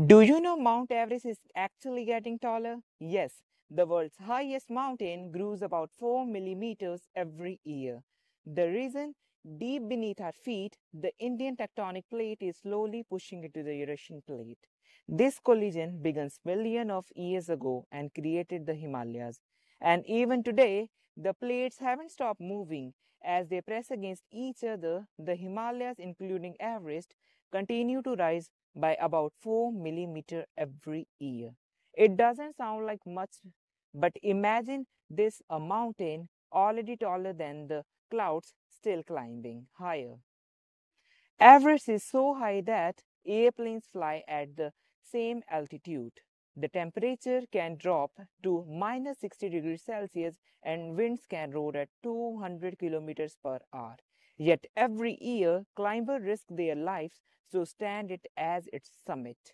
Do you know Mount Everest is actually getting taller? Yes, the world's highest mountain grows about 4 millimeters every year. The reason? Deep beneath our feet, the Indian tectonic plate is slowly pushing into the Eurasian plate. This collision began millions of years ago and created the Himalayas. And even today, the plates haven't stopped moving. As they press against each other, the Himalayas, including Everest, continue to rise by about 4 millimeter every year. It doesn't sound like much, but imagine this a mountain already taller than the clouds still climbing higher. Everest is so high that airplanes fly at the same altitude. The temperature can drop to minus 60 degrees Celsius and winds can roar at 200 kilometers per hour. Yet every year, climbers risk their lives to stand it as its summit.